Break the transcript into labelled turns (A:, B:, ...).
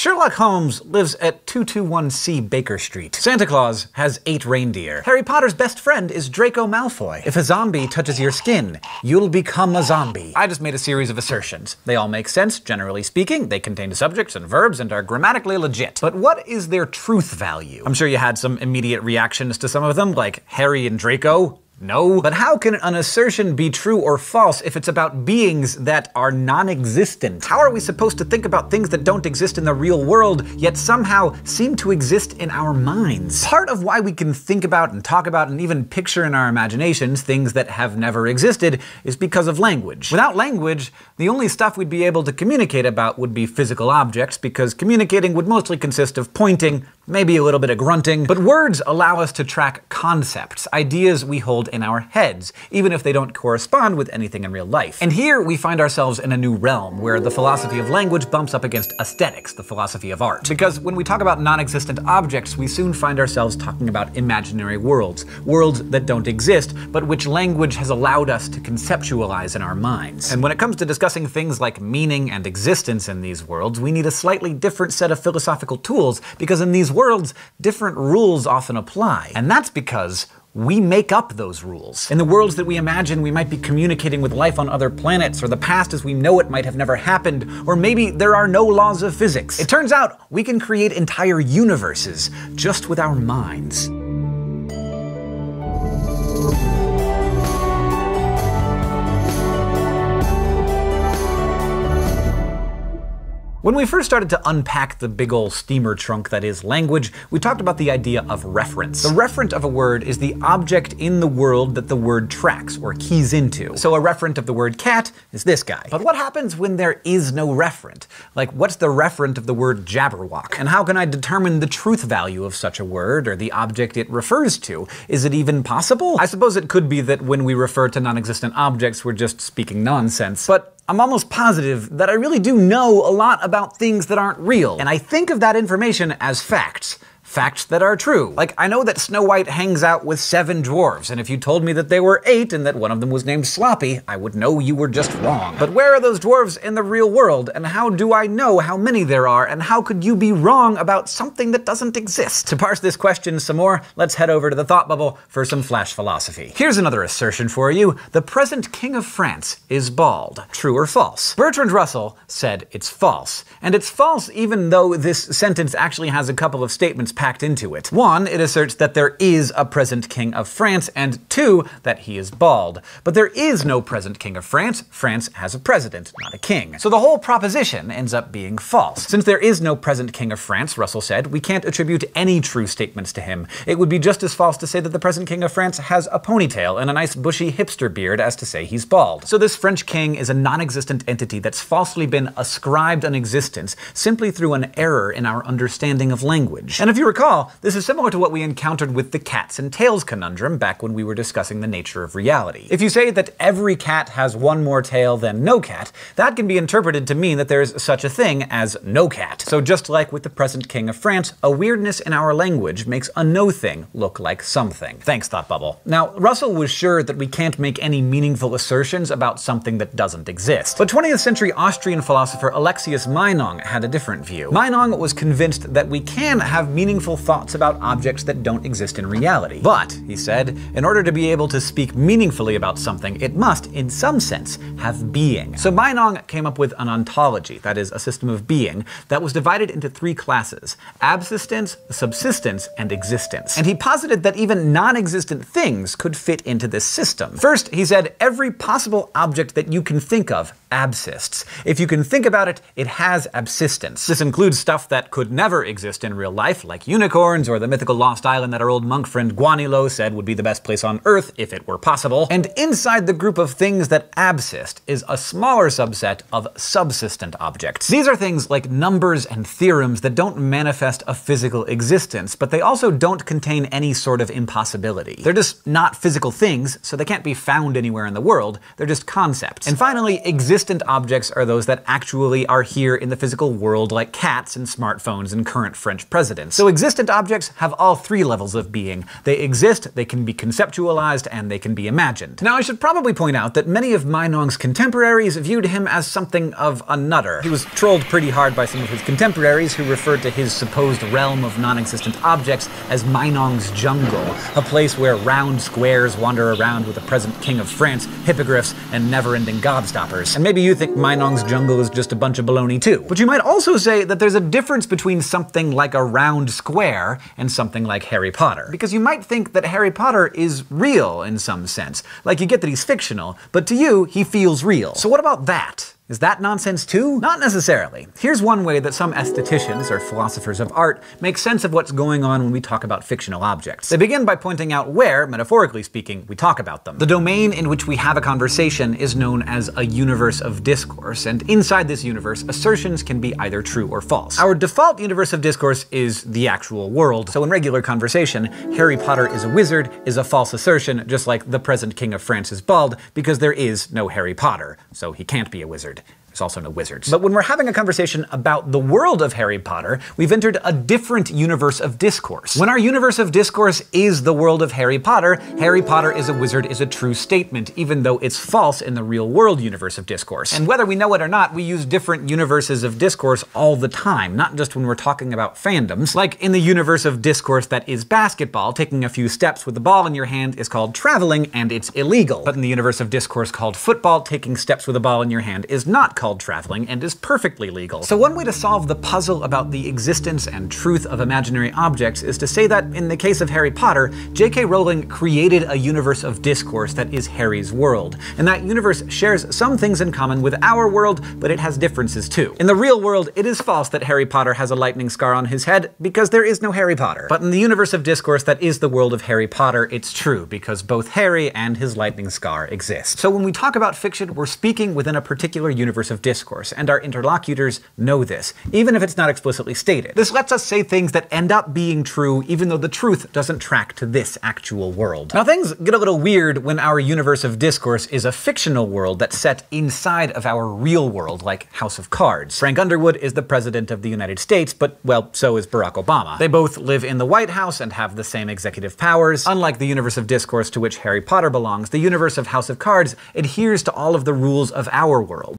A: Sherlock Holmes lives at 221C Baker Street. Santa Claus has 8 reindeer. Harry Potter's best friend is Draco Malfoy. If a zombie touches your skin, you'll become a zombie. I just made a series of assertions. They all make sense, generally speaking. They contain subjects and verbs and are grammatically legit. But what is their truth value? I'm sure you had some immediate reactions to some of them, like Harry and Draco. No. But how can an assertion be true or false if it's about beings that are non-existent? How are we supposed to think about things that don't exist in the real world, yet somehow seem to exist in our minds? Part of why we can think about and talk about and even picture in our imaginations things that have never existed is because of language. Without language, the only stuff we'd be able to communicate about would be physical objects, because communicating would mostly consist of pointing, maybe a little bit of grunting. But words allow us to track concepts, ideas we hold in our heads, even if they don't correspond with anything in real life. And here we find ourselves in a new realm, where the philosophy of language bumps up against aesthetics, the philosophy of art. Because when we talk about non-existent objects, we soon find ourselves talking about imaginary worlds, worlds that don't exist, but which language has allowed us to conceptualize in our minds. And when it comes to discussing things like meaning and existence in these worlds, we need a slightly different set of philosophical tools, because in these worlds, different rules often apply. And that's because we make up those rules. In the worlds that we imagine, we might be communicating with life on other planets, or the past as we know it might have never happened, or maybe there are no laws of physics. It turns out we can create entire universes just with our minds. When we first started to unpack the big ol' steamer trunk that is language, we talked about the idea of reference. The referent of a word is the object in the world that the word tracks or keys into. So a referent of the word cat is this guy. But what happens when there is no referent? Like, what's the referent of the word jabberwock? And how can I determine the truth value of such a word, or the object it refers to? Is it even possible? I suppose it could be that when we refer to non-existent objects, we're just speaking nonsense. But I'm almost positive that I really do know a lot about things that aren't real, and I think of that information as facts. Facts that are true. Like, I know that Snow White hangs out with 7 dwarves, and if you told me that they were 8 and that one of them was named Sloppy, I would know you were just wrong. But where are those dwarves in the real world, and how do I know how many there are, and how could you be wrong about something that doesn't exist? To parse this question some more, let's head over to the thought bubble for some flash philosophy. Here's another assertion for you. The present King of France is bald. True or false? Bertrand Russell said it's false. And it's false even though this sentence actually has a couple of statements packed into it. 1, it asserts that there is a present King of France, and 2, that he is bald. But there is no present King of France. France has a president, not a king. So the whole proposition ends up being false. Since there is no present King of France, Russell said, we can't attribute any true statements to him. It would be just as false to say that the present King of France has a ponytail and a nice bushy hipster beard as to say he's bald. So this French king is a non-existent entity that's falsely been ascribed an existence simply through an error in our understanding of language. And if you recall, this is similar to what we encountered with the cats and tails conundrum back when we were discussing the nature of reality. If you say that every cat has one more tail than no cat, that can be interpreted to mean that there's such a thing as no cat. So just like with the present King of France, a weirdness in our language makes a no thing look like something. Thanks, Thought Bubble. Now, Russell was sure that we can't make any meaningful assertions about something that doesn't exist. But 20th century Austrian philosopher Alexius Meinong had a different view. Meinong was convinced that we can have meaningful thoughts about objects that don't exist in reality. But, he said, in order to be able to speak meaningfully about something, it must, in some sense, have being. So Meinong came up with an ontology, that is, a system of being, that was divided into 3 classes: absistence, subsistence, and existence. And he posited that even non-existent things could fit into this system. First, he said, every possible object that you can think of absists. If you can think about it, it has absistence. This includes stuff that could never exist in real life, like unicorns or the mythical lost island that our old monk friend Guanilo said would be the best place on Earth if it were possible. And inside the group of things that absist is a smaller subset of subsistent objects. These are things like numbers and theorems that don't manifest a physical existence, but they also don't contain any sort of impossibility. They're just not physical things, so they can't be found anywhere in the world. They're just concepts. And finally, existence objects are those that actually are here in the physical world, like cats and smartphones and current French presidents. So existent objects have all three levels of being. They exist, they can be conceptualized, and they can be imagined. Now, I should probably point out that many of Meinong's contemporaries viewed him as something of a nutter. He was trolled pretty hard by some of his contemporaries who referred to his supposed realm of non-existent objects as Meinong's jungle, a place where round squares wander around with the present king of France, hippogriffs, and never-ending gobstoppers. And maybe you think Meinong's jungle is just a bunch of baloney too. But you might also say that there's a difference between something like a round square and something like Harry Potter. Because you might think that Harry Potter is real in some sense. Like, you get that he's fictional, but to you, he feels real. So what about that? Is that nonsense too? Not necessarily. Here's one way that some aestheticians, or philosophers of art, make sense of what's going on when we talk about fictional objects. They begin by pointing out where, metaphorically speaking, we talk about them. The domain in which we have a conversation is known as a universe of discourse, and inside this universe, assertions can be either true or false. Our default universe of discourse is the actual world, so in regular conversation, Harry Potter is a wizard is a false assertion, just like the present king of France is bald, because there is no Harry Potter, so he can't be a wizard. There's also no wizards. But when we're having a conversation about the world of Harry Potter, we've entered a different universe of discourse. When our universe of discourse is the world of Harry Potter is a wizard is a true statement, even though it's false in the real world universe of discourse. And whether we know it or not, we use different universes of discourse all the time, not just when we're talking about fandoms. Like in the universe of discourse that is basketball, taking a few steps with the ball in your hand is called traveling, and it's illegal. But in the universe of discourse called football, taking steps with a ball in your hand is not called traveling and is perfectly legal. So one way to solve the puzzle about the existence and truth of imaginary objects is to say that, in the case of Harry Potter, J.K. Rowling created a universe of discourse that is Harry's world. And that universe shares some things in common with our world, but it has differences too. In the real world, it is false that Harry Potter has a lightning scar on his head, because there is no Harry Potter. But in the universe of discourse that is the world of Harry Potter, it's true, because both Harry and his lightning scar exist. So when we talk about fiction, we're speaking within a particular universe of discourse, and our interlocutors know this, even if it's not explicitly stated. This lets us say things that end up being true, even though the truth doesn't track to this actual world. Now, things get a little weird when our universe of discourse is a fictional world that's set inside of our real world, like House of Cards. Frank Underwood is the president of the United States, but, well, so is Barack Obama. They both live in the White House and have the same executive powers. Unlike the universe of discourse to which Harry Potter belongs, the universe of House of Cards adheres to all of the rules of our world.